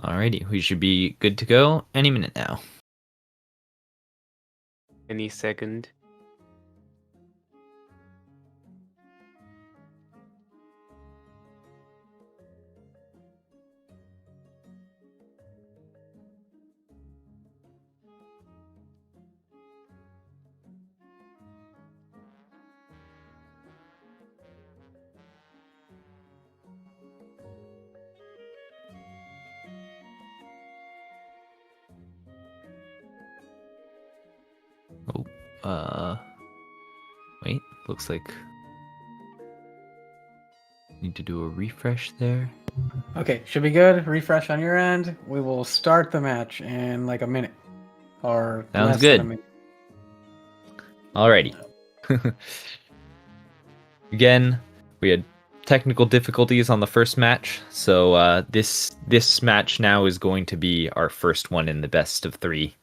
Alrighty, we should be good to go any minute now. Any second. Wait, looks like need to do a refresh there. Okay, should be good. Refresh on your end. We will start the match in like a minute. Or Sounds less good. than a minute. Alrighty. Again, we had technical difficulties on the first match, so this match now is going to be our first one in the best of 3.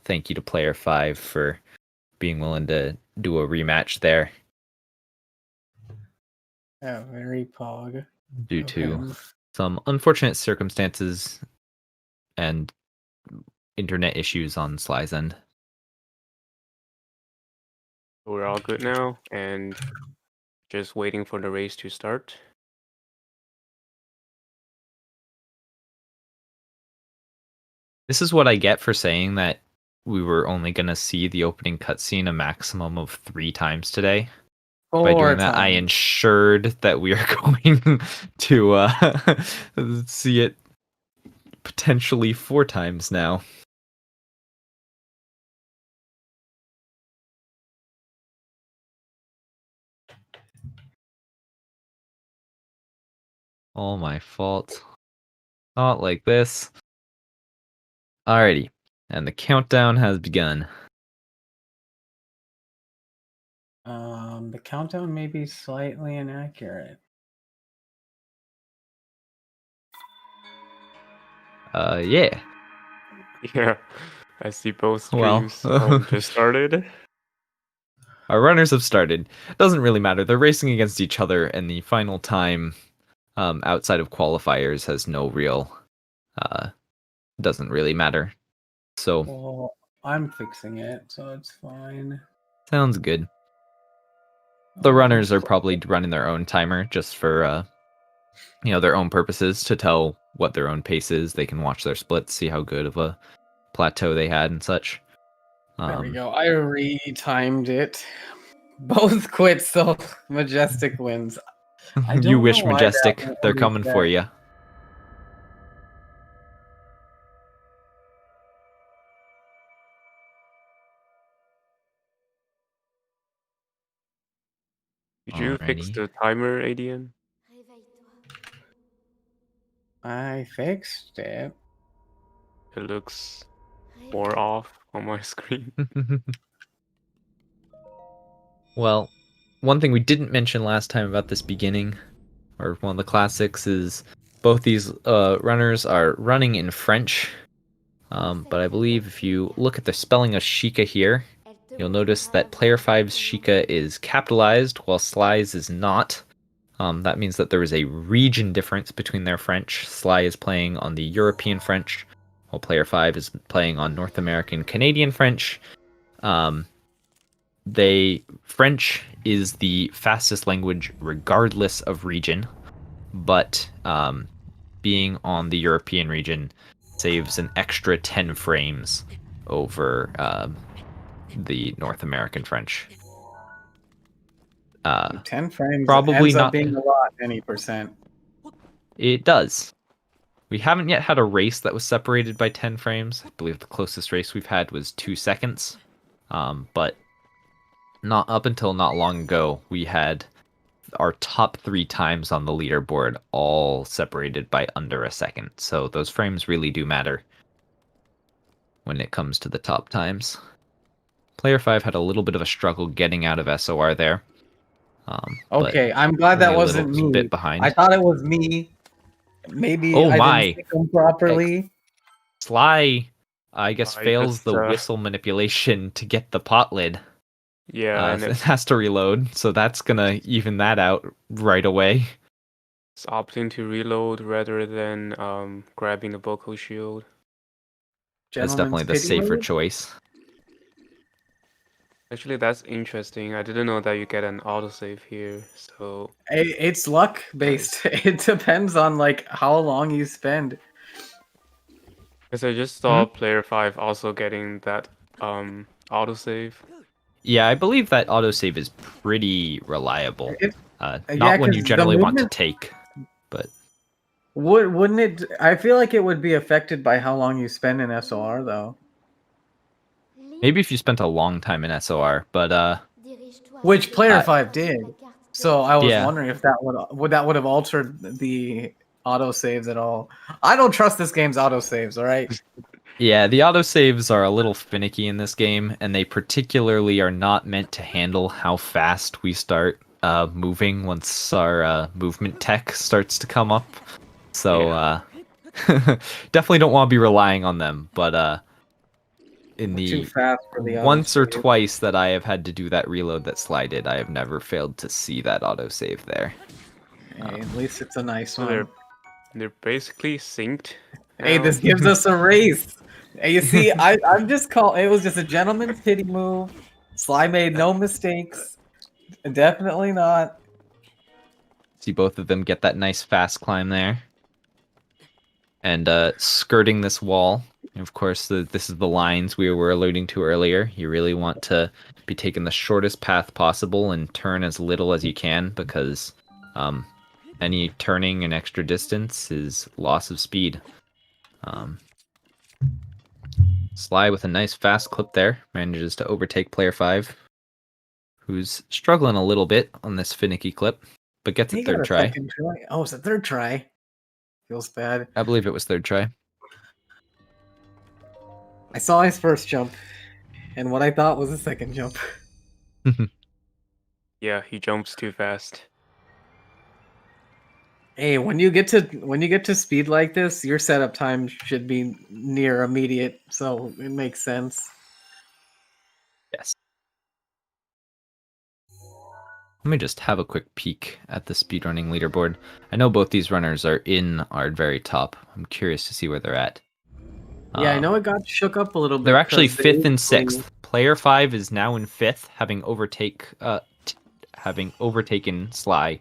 Thank you to Player 5 for being willing to do a rematch there. Yeah, very pog. Due to some unfortunate circumstances and internet issues on Sly's end. We're all good now, and just waiting for the race to start. This is what I get for saying that we were only going to see the opening cutscene a maximum of 3 times today. By doing that, I ensured that we are going to see it potentially 4 times now. All my fault. Not like this. Alrighty, and the countdown has begun. The countdown may be slightly inaccurate. Yeah. Yeah, I see both streams just started. Our runners have started. Doesn't really matter. They're racing against each other, and the final time outside of qualifiers has no real... doesn't really matter. So... Well, I'm fixing it, so it's fine. Sounds good. The runners are probably running their own timer just for, their own purposes to tell what their own pace is. They can watch their splits, see how good of a plateau they had and such. There we go. I retimed it. Both quit, so Majestic wins. You wish, Majestic. They're coming for you. Did you fix the timer, ADN? I fixed it. It looks more off on my screen. Well, one thing we didn't mention last time about this beginning, or one of the classics, is both these runners are running in French. But I believe if you look at the spelling of Sheikah here, you'll notice that Player 5's Sheikah is capitalized, while Sly's is not. That means that there is a region difference between their French. Sly is playing on the European French, while Player 5 is playing on North American Canadian French. French is the fastest language regardless of region, but being on the European region saves an extra 10 frames over the North American French. 10 frames probably ends not up being a lot, any percent. It does. We haven't yet had a race that was separated by 10 frames. I believe the closest race we've had was 2 seconds. But not up until not long ago, we had our top 3 times on the leaderboard all separated by under a second. So those frames really do matter when it comes to the top times. Player 5 had a little bit of a struggle getting out of SOR there. Okay, I'm glad that wasn't me. Bit behind. I thought it was me. Maybe I didn't stick them properly. Sly, I guess, fails the whistle manipulation to get the pot lid. Yeah, and it has to reload, so that's gonna even that out right away. It's opting to reload rather than grabbing the Boko shield. That's Gentleman's definitely the pity safer mode? choice. Actually, that's interesting. I didn't know that you get an autosave here. So It's luck based. It depends on like how long you spend. because I just saw player 5 also getting that autosave. Yeah, I believe that autosave is pretty reliable. It, yeah, Not one you because the generally want to movement take, but wouldn't it? I feel like it would be affected by how long you spend in SOR though. maybe if you spent a long time in SOR. But Which player Uh, 5 did. So I was yeah, wondering if that would have altered the autosaves at all. I don't trust this game's autosaves, all right? yeah, the autosaves are a little finicky in this game, and they particularly are not meant to handle how fast we start moving once our movement tech starts to come up. So definitely don't want to be relying on them. But in We're too the fast for the once or autosave. twice that I have had to do that reload that Sly did, I have never failed to see that autosave there. Hey, at least it's a nice So one. they're basically synced. Hey, Now. this gives us a race. Hey, you see, I'm just it was just a gentleman's pity move. Sly made no mistakes. Definitely not. See both of them get that nice fast climb there. And skirting this wall. And of course, this is the lines we were alluding to earlier. You really want to be taking the shortest path possible and turn as little as you can, because any turning an extra distance is loss of speed. Sly with a nice fast clip there manages to overtake player 5, who's struggling a little bit on this finicky clip, but gets a He got third a try. second try. Oh, it's a third try. Feels bad. I believe it was third try. I saw his first jump, and what I thought was a second jump. Yeah, he jumps too fast. Hey, when you get to speed like this, your setup time should be near immediate, so it makes sense. Yes. Let me just have a quick peek at the speedrunning leaderboard. I know both these runners are in our very top. I'm curious to see where they're at. Yeah, I know it got shook up a little bit. They're actually 'cause they 5th and usually- 6th. Player 5 is now in 5th, having overtaken Sly,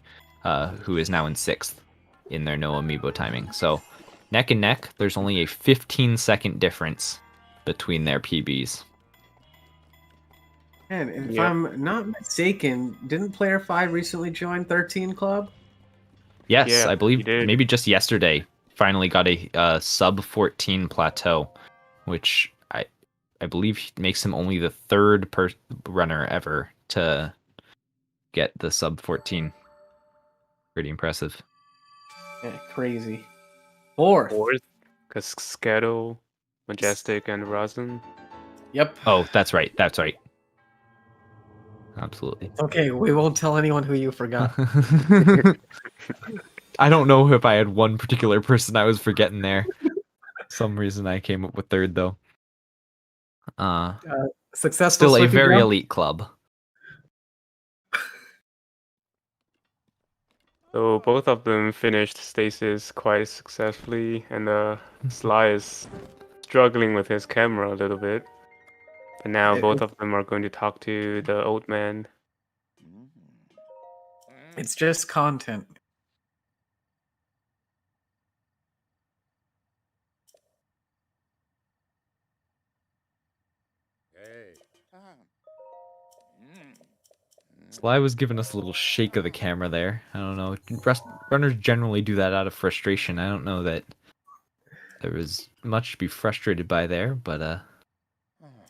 who is now in 6th in their no amiibo timing. So neck and neck, there's only a 15-second difference between their PBs. And if Yep. I'm not mistaken, didn't Player 5 recently join 13 Club? Yes, Yeah, I believe he did. maybe just yesterday finally got a sub 14 plateau, which I believe makes him only the third runner ever to get the sub 14. Pretty impressive. Yeah, crazy. Fourth. Because Scato, Majestic, and Razan. Yep. Oh, that's right. That's right. Absolutely. Okay, we won't tell anyone who you forgot. I don't know if I had one particular person I was forgetting there. Some reason I came up with third though. Successful Still a Swiftly very jump? elite club. So both of them finished stasis quite successfully, and Sly is struggling with his camera a little bit. And now both of them are going to talk to the old man. It's just content. Sly was giving us a little shake of the camera there. I don't know. Runners generally do that out of frustration. I don't know that there was much to be frustrated by there, but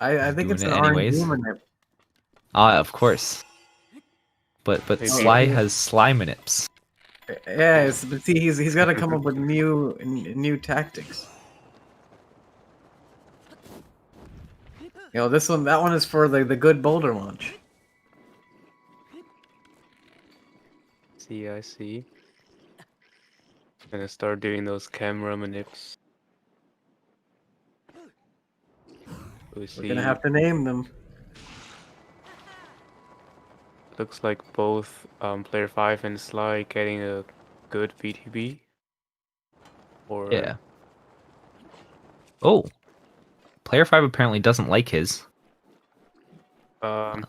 I think doing it's it an anyways. RNG manip. Of course. But Maybe. Sly has Sly manips. Yeah, but see, he's got to come up with new tactics. You know, that one is for the good boulder launch. I see. Gonna start doing those camera manips. We're gonna have to name them. Looks like both player 5 and Sly getting a good BTB. Or Yeah. Oh, player 5 apparently doesn't like his. um,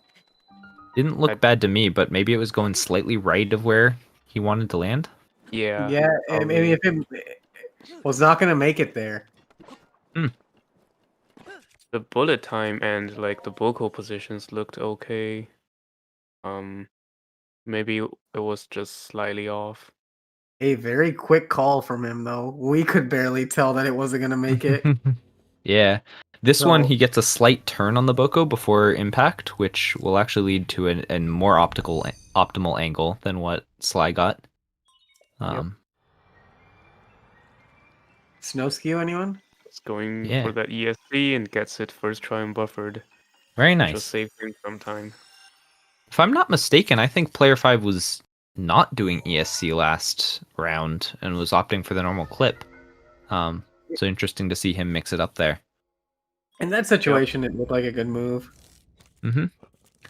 Didn't look I- bad to me, but maybe it was going slightly right of where he wanted to land. yeah, Yeah, and maybe probably. if it was not gonna make it there. The bullet time and like the vocal positions looked okay. Maybe it was just slightly off. A very quick call from him though. We could barely tell that it wasn't gonna make it. Yeah. This one, So- he gets a slight turn on the Boko before impact, which will actually lead to a more optimal angle than what Sly got. Snow skew, anyone? It's going Yeah. for that ESC and gets it first try unbuffered. Very Just nice. saved him some time. If I'm not mistaken, I think player 5 was not doing ESC last round and was opting for the normal clip. So interesting to see him mix it up there. In that situation, it looked like a good move. Mm-hmm.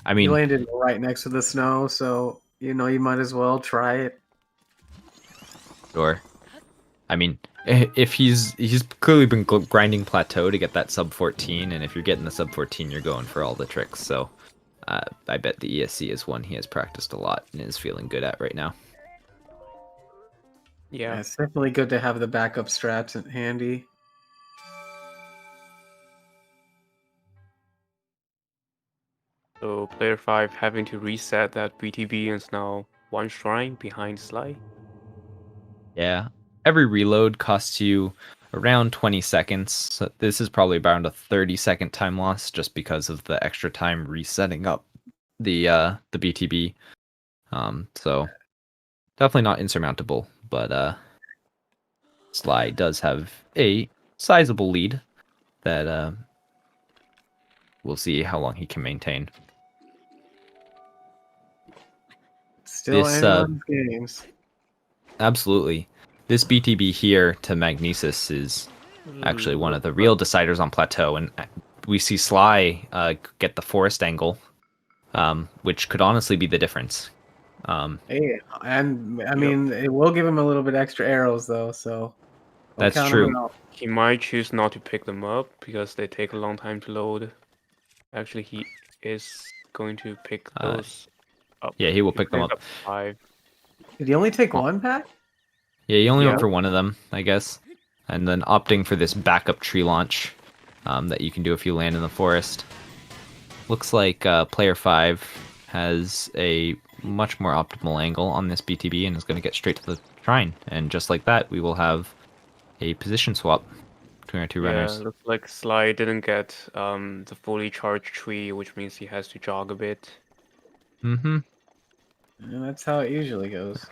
I You mean, landed right next to the snow, so you know you might as well try it. sure. I mean, if he's clearly been grinding plateau to get that sub 14, and if you're getting the sub 14, you're going for all the tricks. So I bet the ESC is one he has practiced a lot and is feeling good at right now. Yeah. It's definitely good to have the backup strats handy. So player 5 having to reset that BTB and is now one shrine behind Sly. Yeah. Every reload costs you around 20 seconds. So this is probably around a 30-second time loss just because of the extra time resetting up the BTB. So definitely not insurmountable, but Sly does have a sizable lead that we'll see how long he can maintain. Still This, anyone's games. Absolutely. This BTB here to Magnesis is actually one of the real deciders on plateau, and we see Sly get the forest angle, which could honestly be the difference. Hey, and I mean, it will give him a little bit extra arrows though, so don't That's count true. him out. He might choose not to pick them up because they take a long time to load. Actually, he is going to pick those up. Yeah, he will pick them picked up. 5. Did he only take one pack? Yeah, he only Yeah. went for one of them, I guess, and then opting for this backup tree launch that you can do if you land in the forest. Looks like player 5 has a much more optimal angle on this BTB and is going to get straight to the shrine. And just like that, we will have a position swap between our two runners. Yeah, looks like Sly didn't get the fully charged tree, which means he has to jog a bit. Mm-hmm. And that's how it usually goes.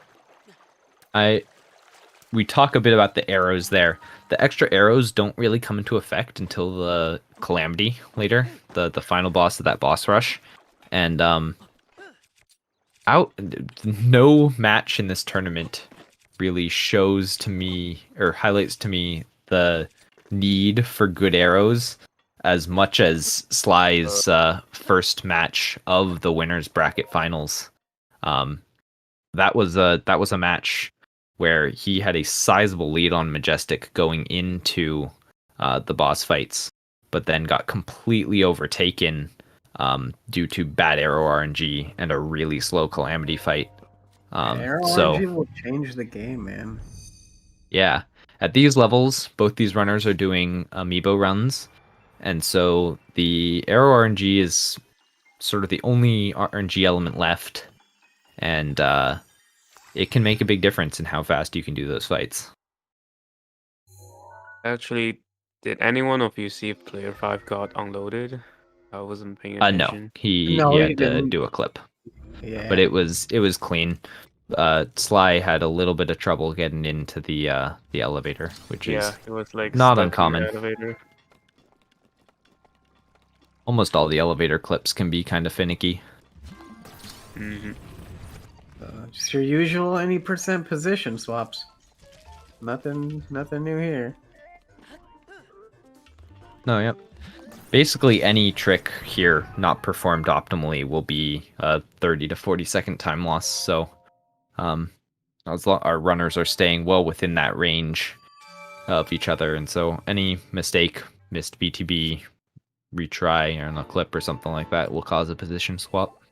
We talk a bit about the arrows there. The extra arrows don't really come into effect until the Calamity later, the final boss of that boss rush. And no match in this tournament really shows to me or highlights to me the need for good arrows as much as Sly's first match of the winners bracket finals. That was a match where he had a sizable lead on Majestic going into the boss fights, but then got completely overtaken due to bad arrow RNG and a really slow Calamity fight. Arrow So RNG will change the game, man. yeah, at these levels, both these runners are doing amiibo runs, and so the arrow RNG is sort of the only RNG element left, and it can make a big difference in how fast you can do those fights. Actually, did any one of you see if player 5 got unloaded? I wasn't paying No, attention. he No, he had to didn't. do a clip, Yeah. but it was clean. Sly had a little bit of trouble getting into the elevator, which Yeah, is it was like not stuck in the uncommon. elevator. Almost all the elevator clips can be kind of finicky. Hmm. Just your usual any percent position swaps. Nothing new here. No, yep. Basically, any trick here not performed optimally will be a 30 to 40 second time loss. So, our runners are staying well within that range of each other, and so any mistake, missed BTB, retry on a clip or something like that will cause a position swap.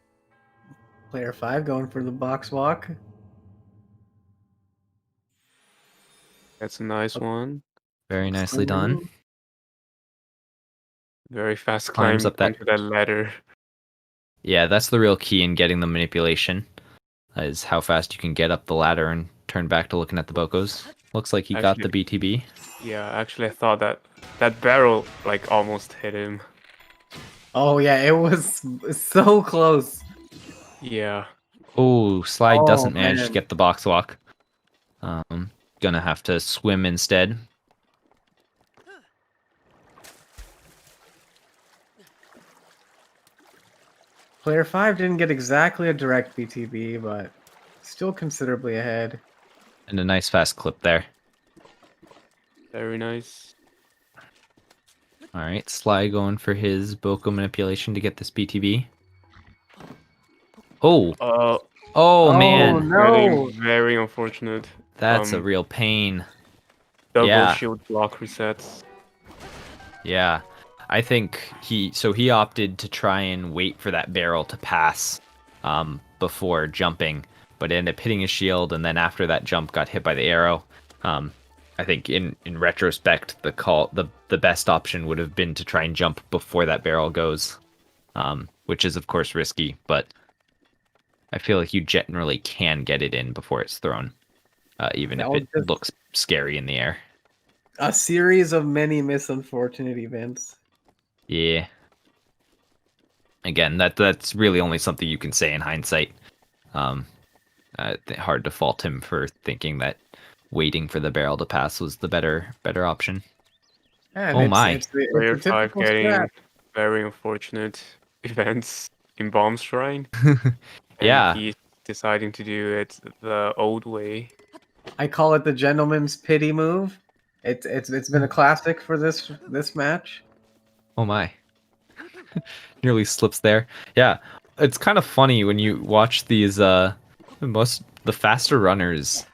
Player 5 going for the box walk. That's a nice one. Very nicely done. Very fast Climbs climb up that- onto that ladder. Yeah, that's the real key in getting the manipulation, is how fast you can get up the ladder and turn back to looking at the Bocos. Looks like he got the BTB. Yeah, actually, I thought that barrel like almost hit him. Oh yeah, it was so close. Yeah. Oh, Sly Oh, doesn't manage to man. get the box walk. Gonna have to swim instead. Player 5 didn't get exactly a direct BTB, but still considerably ahead. And a nice fast clip there. Very nice. Alright, Sly going for his Boko manipulation to get this BTB. Oh! Oh, man! No. Very unfortunate. That's a real pain. Double shield block resets. Yeah. I think he opted to try and wait for that barrel to pass before jumping, but ended up hitting his shield, and then after that jump got hit by the arrow. I think in retrospect, the best option would have been to try and jump before that barrel goes, which is of course risky, but I feel like you generally can get it in before it's thrown, even if it looks scary in the air. A series of many unfortunate events. Yeah. Again, that's really only something you can say in hindsight. Hard to fault him for thinking that waiting for the barrel to pass was the better option. And oh my! Player 5 getting very unfortunate events in Bomb Shrine. Yeah. And he's deciding to do it the old way. I call it the gentleman's pity move. It's been a classic for this match. Oh my. Nearly slips there. Yeah. It's kind of funny when you watch these the faster runners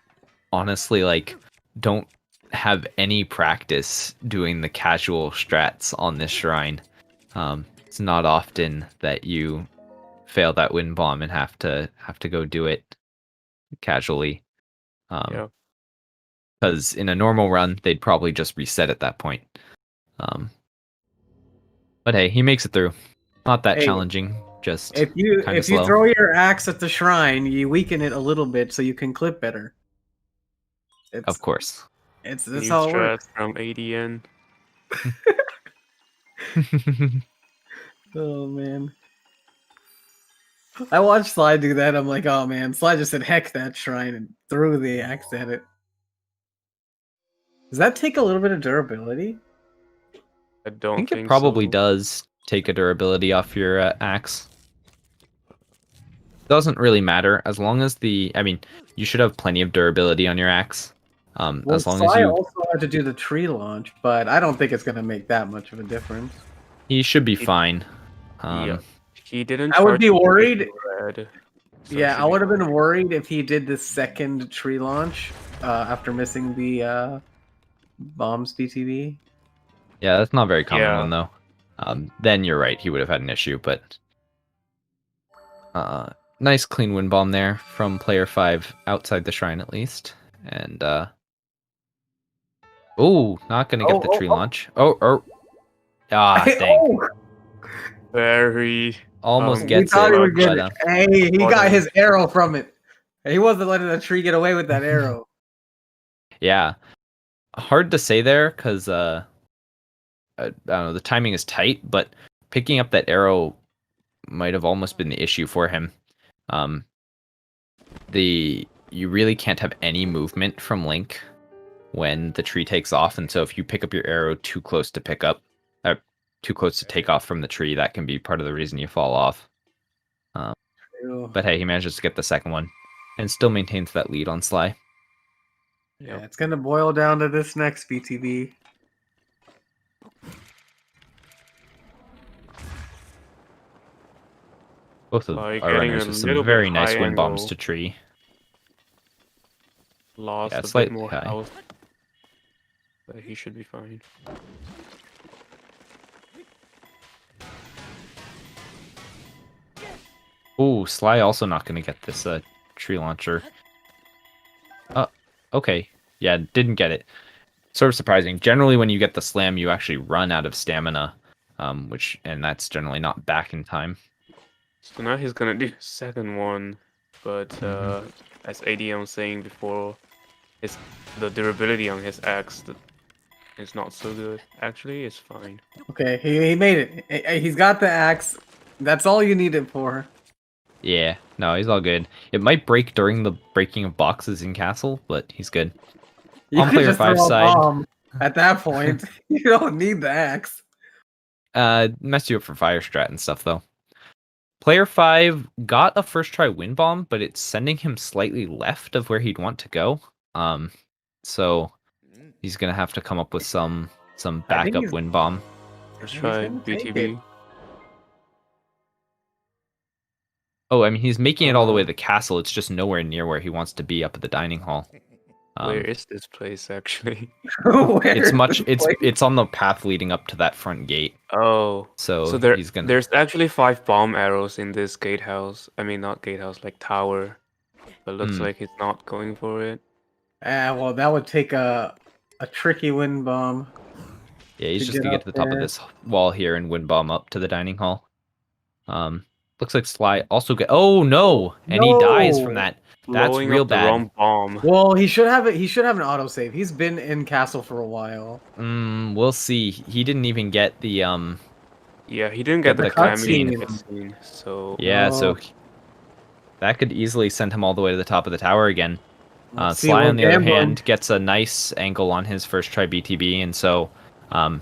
honestly like don't have any practice doing the casual strats on this shrine. It's not often that you fail that wind bomb and have to go do it casually. Because in a normal run, they'd probably just reset at that point. But hey, he makes it through. Not that challenging. Just if you slow. throw your axe at the shrine, you weaken it a little bit so you can clip better. Of course. That's how it works. From ADN. Oh man. I watched Sly do that. I'm like, oh man, Sly just said heck that shrine and threw the axe at it. Does that take a little bit of durability? I don't think it probably so. does take a durability off your axe. Doesn't really matter as long as you should have plenty of durability on your axe. As long as you also had to do the tree launch, but I don't think it's gonna make that much of a difference. He should be fine. Yeah. He didn't. I would be worried. Red, so Yeah, I would have been worried if he did the second tree launch after missing the bombs BTV. Yeah, that's not very common one though. Then you're right, he would have had an issue, but nice clean wind bomb there from player 5 outside the shrine at least. And not gonna get the tree launch. Dang. Very almost gets thought it. He would get it. Hey, he got his arrow from it. He wasn't letting the tree get away with that arrow. Yeah. Hard to say there because I don't know, the timing is tight, but picking up that arrow might have almost been the issue for him. You really can't have any movement from Link when the tree takes off, and so if you pick up your arrow too close to take off from the tree, that can be part of the reason you fall off. But hey, he manages to get the second one and still maintains that lead on Sly. Yeah, it's gonna boil down to this next BTB. Both of our runners with some very nice wind bombs to tree. lost Yeah, a bit slightly more high. health, but he should be fine. Ooh, Sly also not going to get this tree launcher. Okay. Yeah, didn't get it. Sort of surprising. Generally, when you get the slam, you actually run out of stamina, and that's generally not back in time. So now he's gonna do second one, but Mhm. as ADM was saying before, the durability on his axe is not so good. Actually, it's fine. Okay, he made it. He's got the axe. That's all you need it for. Yeah, no, he's all good. It might break during the breaking of boxes in Castle, but he's good. You On could player just 5 throw a side, bomb at that point. You don't need the axe. mess you up for fire strat and stuff though. Player 5 got a first try wind bomb, but it's sending him slightly left of where he'd want to go. So he's gonna have to come up with some I think backup wind bomb. Let's he's try gonna take it. BTB. Oh, I mean he's making it all the way to the castle. It's just nowhere near where he wants to be up at the dining hall. Where is this place actually? It's on the path leading up to that front gate. Oh, So he's gonna. there's actually 5 bomb arrows in this gatehouse. I mean, not gatehouse, like tower. But looks like he's not going for it. Well, that would take a tricky wind bomb. Yeah, he's to just get gonna get up to the top of there. this wall here and wind bomb up to the dining hall. Looks like Sly also get. Oh no! And he dies from No! that. That's Blowing real up the bad. wrong bomb. Well, he should have it. He should have an autosave. He's been in castle for a while. We'll see. He didn't even get the Yeah, he didn't get The the cutscene. cutscene, so Yeah, so No. that could easily send him all the way to the top of the tower again. Let's see, Sly, we're on the other gambling. hand, gets a nice angle on his first try BTB, and so I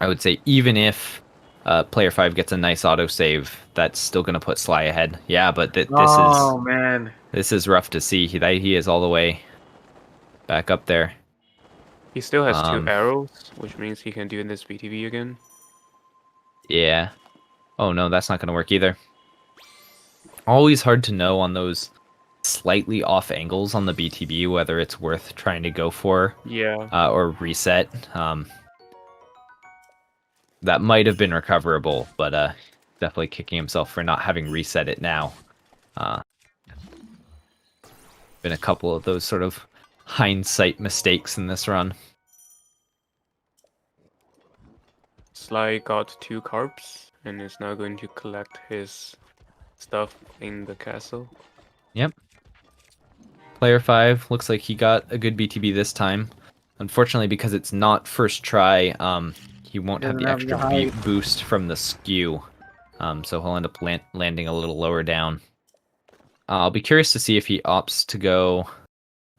would say even if player 5 gets a nice autosave, that's still going to put Sly ahead. Yeah, but Oh man. this is rough to see. He is all the way back up there. he still has 2 Um, arrows, which means he can do this BTB again. Yeah. Oh no, that's not going to work either. Always hard to know on those slightly off angles on the BTB whether it's worth trying to go for Yeah. or reset. That might have been recoverable, but definitely kicking himself for not having reset it now. Been a couple of those sort of hindsight mistakes in this run. Sly got 2 carps and is now going to collect his stuff in the castle. Yep. Player 5 looks like he got a good BTB this time. Unfortunately, because it's not first try, he won't have the Doesn't have extra the height. boost from the skew. So he'll end up landing a little lower down. I'll be curious to see if he opts to go.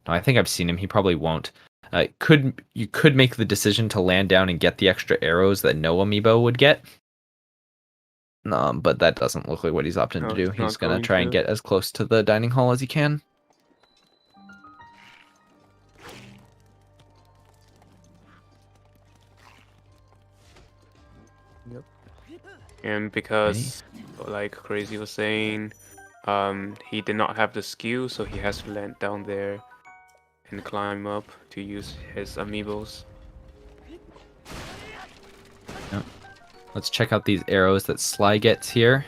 No, I think I've seen him. He probably won't. You could make the decision to land down and get the extra arrows that no amiibo would get. But that doesn't look like what he's opting No, to do. he's not He's gonna going try and to. get as close to the dining hall as he can. And because, like Crazy was saying, he did not have the skew, so he has to land down there and climb up to use his amiibos. Let's check out these arrows that Sly gets here.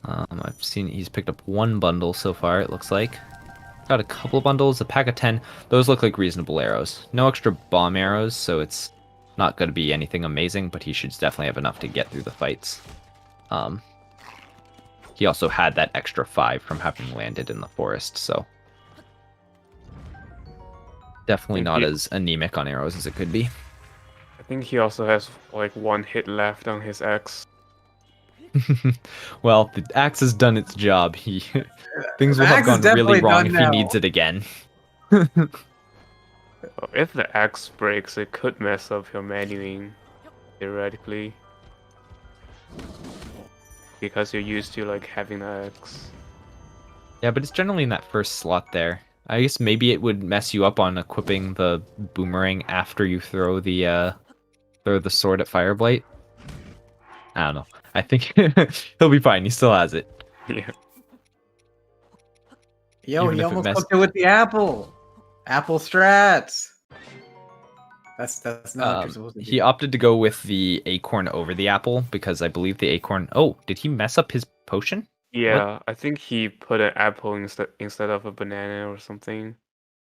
I've seen he's picked up 1 bundle so far, it looks like. Got a couple of bundles, a pack of 10. Those look like reasonable arrows. No extra bomb arrows, so it's not going to be anything amazing, but he should definitely have enough to get through the fights. He also had that extra 5 from having landed in the forest, so definitely not as anemic on arrows as it could be. I think he also has like 1 hit left on his axe. Well, the axe has done its job. Things will The have axe is gone really definitely wrong done if he now. needs it again. If the axe breaks, it could mess up your menuing, theoretically. Because you're used to like having the axe. Yeah, but it's generally in that first slot there. I guess maybe it would mess you up on equipping the boomerang after you throw the sword at Fireblight. I don't know. I think he'll be fine. He still has it. Yeah. Yo, Even he if it almost messed- cooked it with the apple. Apple strats. That's not what you're supposed to do. He opted to go with the acorn over the apple because I believe the acorn. Oh, did he mess up his potion? Yeah, I think he put an apple instead of a banana or something.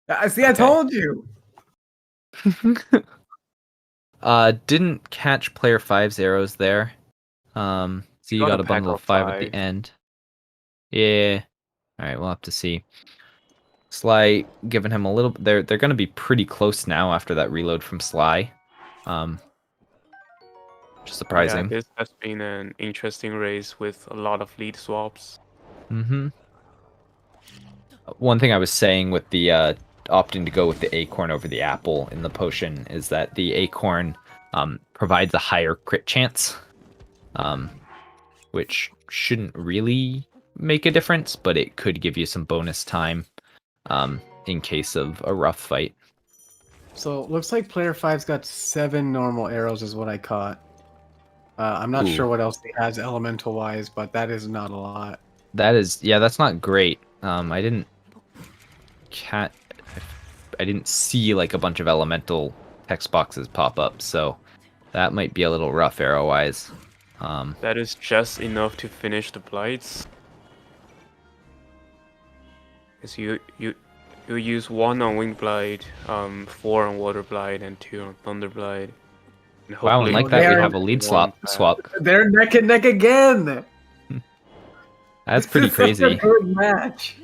I see. I Okay. told you. Didn't catch player 5's arrows there. So you Got got a a bundle pack of of 5 at the 5. end. Yeah. All right, we'll have to see. Sly giving him a little. They're going to be pretty close now after that reload from Sly. Which is surprising. Yeah, this has been an interesting race with a lot of lead swaps. Mm-hmm. One thing I was saying with the opting to go with the acorn over the apple in the potion is that the acorn provides a higher crit chance, which shouldn't really make a difference, but it could give you some bonus time in case of a rough fight. So looks like player 5's got 7 normal arrows, is what I caught. I'm not Ooh. sure what else he has elemental wise, but that is not a lot. That is, yeah, that's not great. I didn't see like a bunch of elemental text boxes pop up, so that might be a little rough arrow wise. That is just enough to finish the blights. As you use 1 on Wind Blight, 4 on Water Blight, and 2 on Thunder Blight. And Wow, and hopefully like that we they're- have a lead one swap. They're neck and neck again. That's This pretty is such a crazy. good match.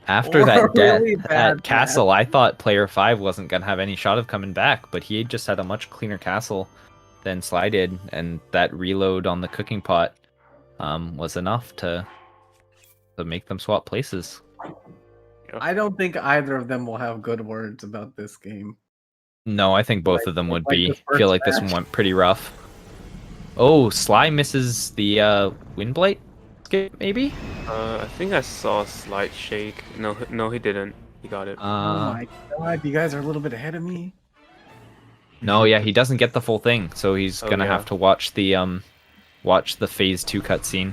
After Or that a death really bad at Castle, I thought player 5 wasn't gonna have any shot of coming back, but he just had a much cleaner castle than Sly did, and that reload on the cooking pot was enough to make them swap places. I don't think either of them will have good words about this game. No, I think both of them would like be. the first Feel like this match. one went pretty rough. Oh, Sly misses the Windblight skip, maybe? I think I saw a slight shake. No, he didn't. He got it. Oh my god, you guys are a little bit ahead of me. No, yeah, he doesn't get the full thing, so he's Oh, gonna yeah. have to watch the phase 2 cutscene.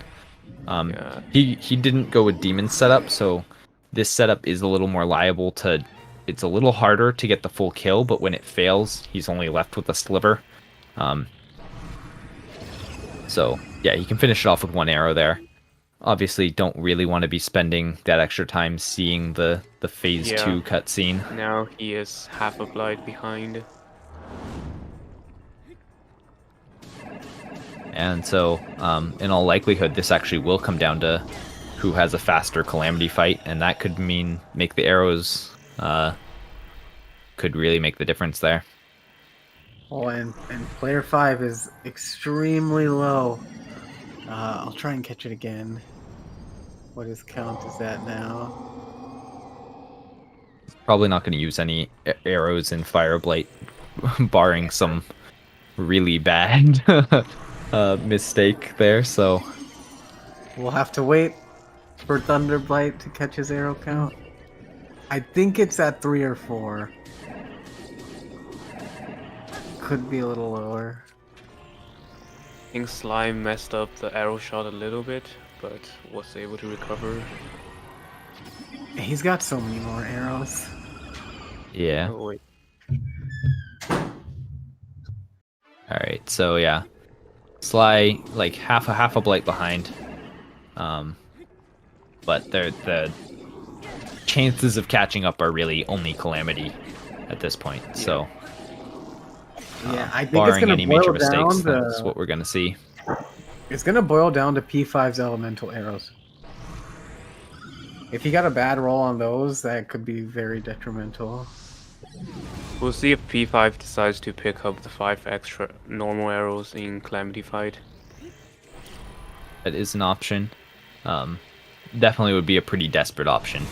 Yeah. He didn't go with demon setup, so this setup is a little more liable to. It's a little harder to get the full kill, but when it fails, he's only left with a sliver. So yeah, he can finish it off with 1 arrow there. Obviously, don't really want to be spending that extra time seeing the phase Yeah. 2 cutscene. Now he is half a blight behind. And so, in all likelihood, this actually will come down to who has a faster Calamity fight, and that could make the arrows could really make the difference there. Oh, and player 5 is extremely low. I'll try and catch it again. What his count is at now? Probably not going to use any arrows in Fireblight, barring some really bad mistake there. So We'll have to wait for Thunderblight to catch his arrow count. I think it's at 3 or 4. Could be a little lower. I think Slime messed up the arrow shot a little bit, but was able to recover. He's got so many more arrows. yeah. Oh, wait. All right. So yeah, Sly like half a blight behind. But the chances of catching up are really only Calamity at this point. Yeah. So Yeah, I think it's barring gonna any major boil down mistakes, to that's what we're gonna see. it's gonna boil down to P5's elemental arrows. If he got a bad roll on those, that could be very detrimental. We'll see if P5 decides to pick up the 5 extra normal arrows in Calamity fight. That is an option. Definitely would be a pretty desperate option.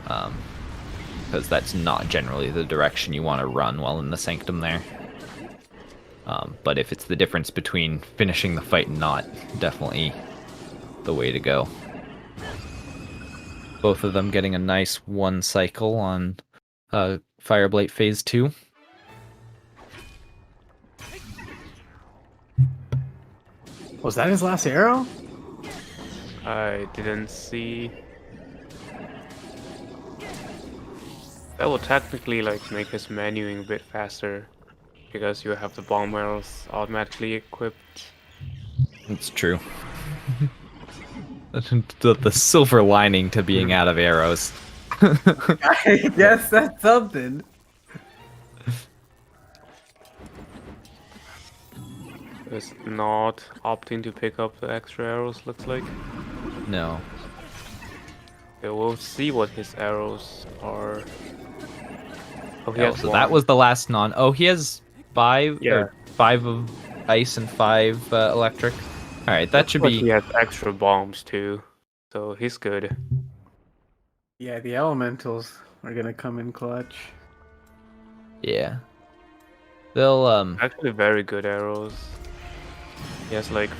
Because that's not generally the direction you want to run while in the Sanctum there. But if it's the difference between finishing the fight and not, definitely the way to go. Both of them getting a nice 1 cycle on Fireblight Phase 2. Was that his last arrow? I didn't see. That will technically like make his menuing a bit faster because you have the bomb arrows automatically equipped. It's true. The silver lining to being out of arrows. I guess that's something. It's not opting to pick up the extra arrows, looks like. No. Okay, we'll see what his arrows are. Oh, he Oh, has so one. that was the last non. Oh, he has 5. Yeah. Or 5 of ice and 5 electric. All right, that should But be. he has extra bombs too, so he's good. Yeah, the elementals are gonna come in clutch. Yeah. They'll Actually, very good arrows. He has like,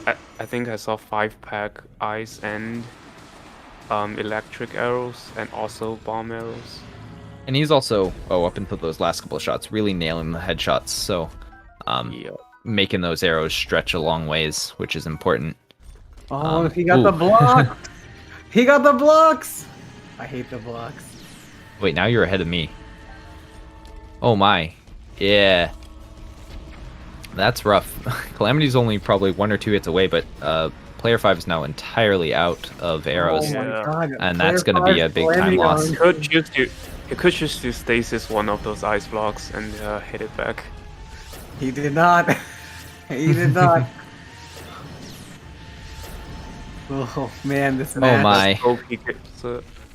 I think I saw 5-pack ice and electric arrows and also bomb arrows. And he's also, up until those last couple of shots, really nailing the headshots. So, Yeah. making those arrows stretch a long ways, which is important. Oh, he got the ooh. block! He got the blocks! I hate the blocks. Wait, now you're ahead of me. Oh my. Yeah. That's rough. Calamity's only probably 1 or 2 hits away, but player 5 is now entirely out of arrows. Oh my Yeah. god. And that's gonna be a big time loss. He could choose to stasis one of those ice blocks and hit it back. He did not. He did not. Oh man, this match. Oh my. Hope he gets,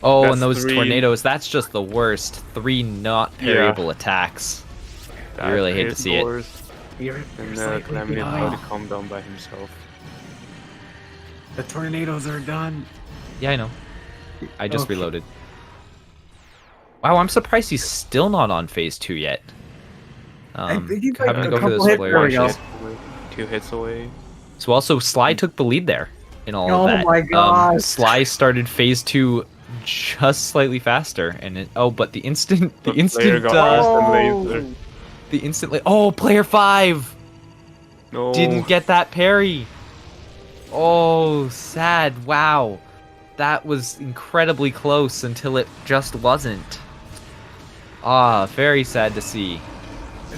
Oh, that's and those 3. tornadoes, that's just the worst. 3 not parryable attacks. I really hate to see it. You're And slightly Calamity is behind. about to calm down by himself. The tornadoes are done. Yeah, I know. I just Okay. reloaded. Wow, I'm surprised he's still not on phase 2 yet. I think he's like having to a go for couple those hits. flare There we go. rushes. 2 hits away. So also, Sly took the lead there in all Oh of that. my gosh. Sly started phase 2 just slightly faster, and but the instant, The player got laser. the instantly. Oh, player 5 No. didn't get that parry. Oh, sad. Wow, that was incredibly close until it just wasn't. Ah, very sad to see.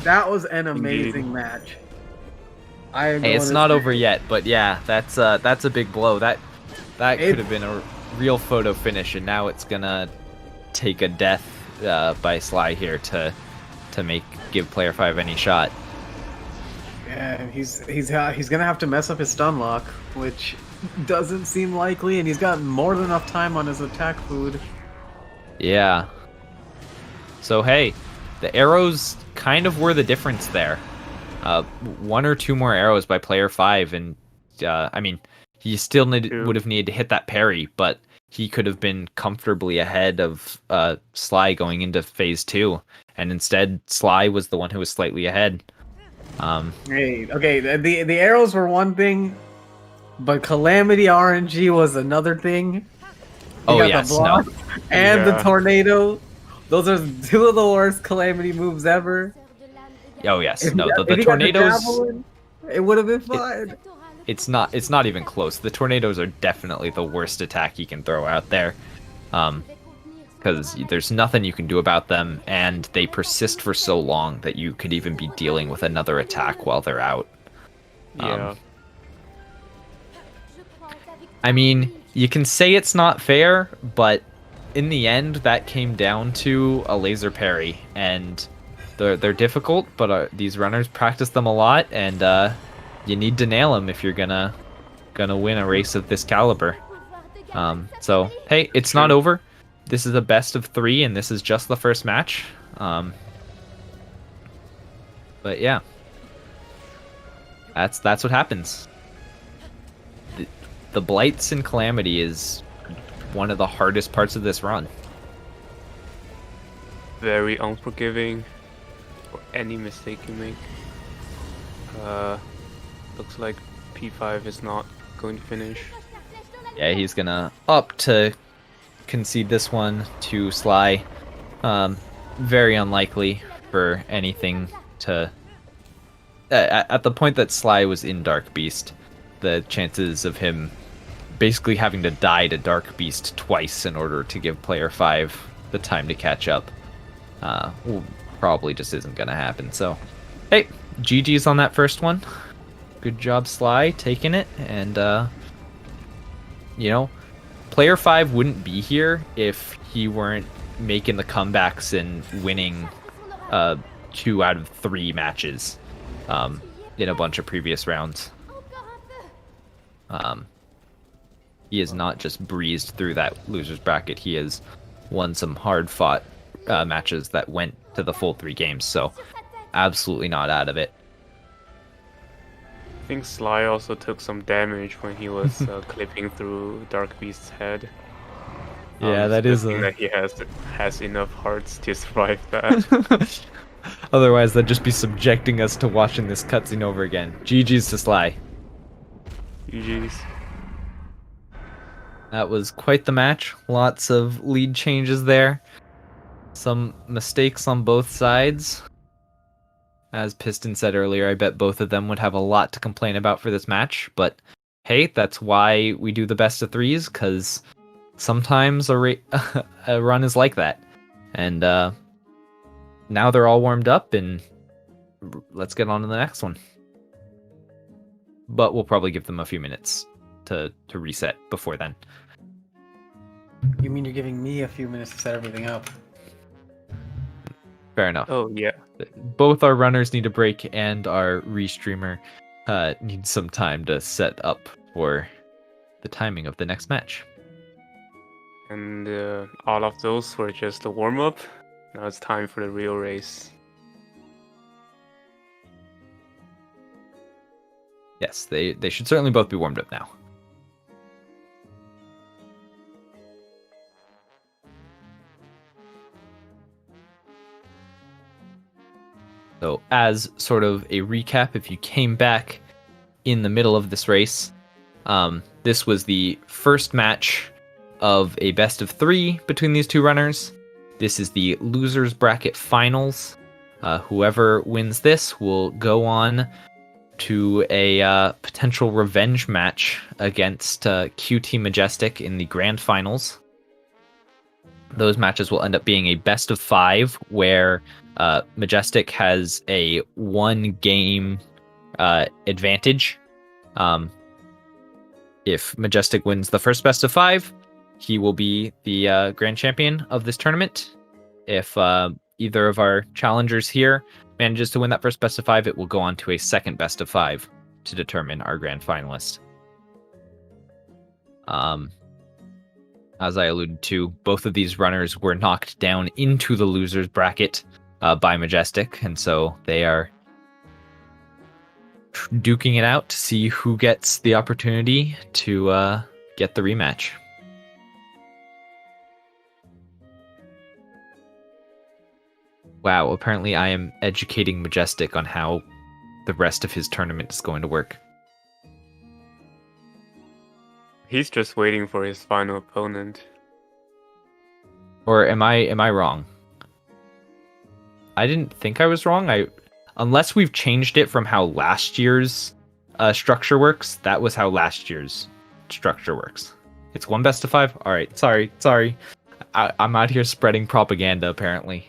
That was an amazing Indeed. match. I am Hey, it's going not to over say- yet, but yeah, that's a big blow. That It- could have been a real photo finish, and now it's gonna take a death by Sly here to give player 5 any shot. Yeah, he's gonna have to mess up his stun lock, which doesn't seem likely, and he's got more than enough time on his attack food. Yeah. So hey, the arrows kind of were the difference there. 1 or 2 more arrows by player 5, and I mean, he still would have needed to hit that parry, but he could have been comfortably ahead of Sly going into phase 2, and instead Sly was the one who was slightly ahead. Hey, okay, the arrows were one thing, but Calamity RNG was another thing. He Oh got yes, the block no. and the Yeah. tornado. Those are 2 of the worst Calamity moves ever. Oh yes, If no. he got- The if he got tornadoes. javelin, it would have been fine. It's not even close. The tornadoes are definitely the worst attack you can throw out there, because there's nothing you can do about them, and they persist for so long that you could even be dealing with another attack while they're out. Yeah. I mean, you can say it's not fair, but in the end, that came down to a laser parry, and they're difficult, but these runners practice them a lot, and you need to nail them if you're gonna win a race of this caliber. So hey, it's not over. This is a best of 3, and this is just the first match. But yeah, that's what happens. The blights and calamity is one of the hardest parts of this run. Very unforgiving for any mistake you make. Looks like P5 is not going to finish. Yeah, he's gonna up to concede this one to Sly. Very unlikely for anything to... at the point that Sly was in Dark Beast, the chances of him basically having to die to Dark Beast twice in order to give player 5 the time to catch up probably just isn't going to happen. So, hey, GG's on that first one. Good job, Sly, taking it. And, you know, player 5 wouldn't be here if he weren't making the comebacks and winning 2 out of 3 matches in a bunch of previous rounds. He has not just breezed through that loser's bracket. He has won some hard-fought matches that went to the full 3 games, so absolutely not out of it. I think Sly also took some damage when he was clipping through Dark Beast's head. Yeah, that is a... that he has enough hearts to survive that. Otherwise, that'd just be subjecting us to watching this cutscene over again. GG's to Sly. GG's. That was quite the match. Lots of lead changes there. Some mistakes on both sides. As Piston said earlier, I bet both of them would have a lot to complain about for this match. But hey, that's why we do the best of 3s, because sometimes a run is like that. And now they're all warmed up, and let's get on to the next one. But we'll probably give them a few minutes to reset before then. You mean you're giving me a few minutes to set everything up? Fair enough. Oh, yeah. Both our runners need a break, and our restreamer needs some time to set up for the timing of the next match. And all of those were just a warm-up. Now it's time for the real race. Yes, they should certainly both be warmed up now. So, as sort of a recap, if you came back in the middle of this race, this was the first match of a best of 3 between these 2 runners. This is the losers bracket finals. Whoever wins this will go on to a potential revenge match against QT Majestic in the grand finals. Those matches will end up being a best of 5, where Majestic has a 1-game advantage. If Majestic wins the first best of 5, he will be the grand champion of this tournament. If either of our challengers here manages to win that first best of 5, it will go on to a second best of 5 to determine our grand finalist. As I alluded to, both of these runners were knocked down into the losers bracket by Majestic, and so they are duking it out to see who gets the opportunity to get the rematch. Wow, apparently I am educating Majestic on how the rest of his tournament is going to work. He's just waiting for his final opponent. Or am I wrong? I didn't think I was wrong. Unless we've changed it from how last year's structure works, that was how last year's structure works. It's 1 best of 5? Alright, sorry. I'm out here spreading propaganda, apparently.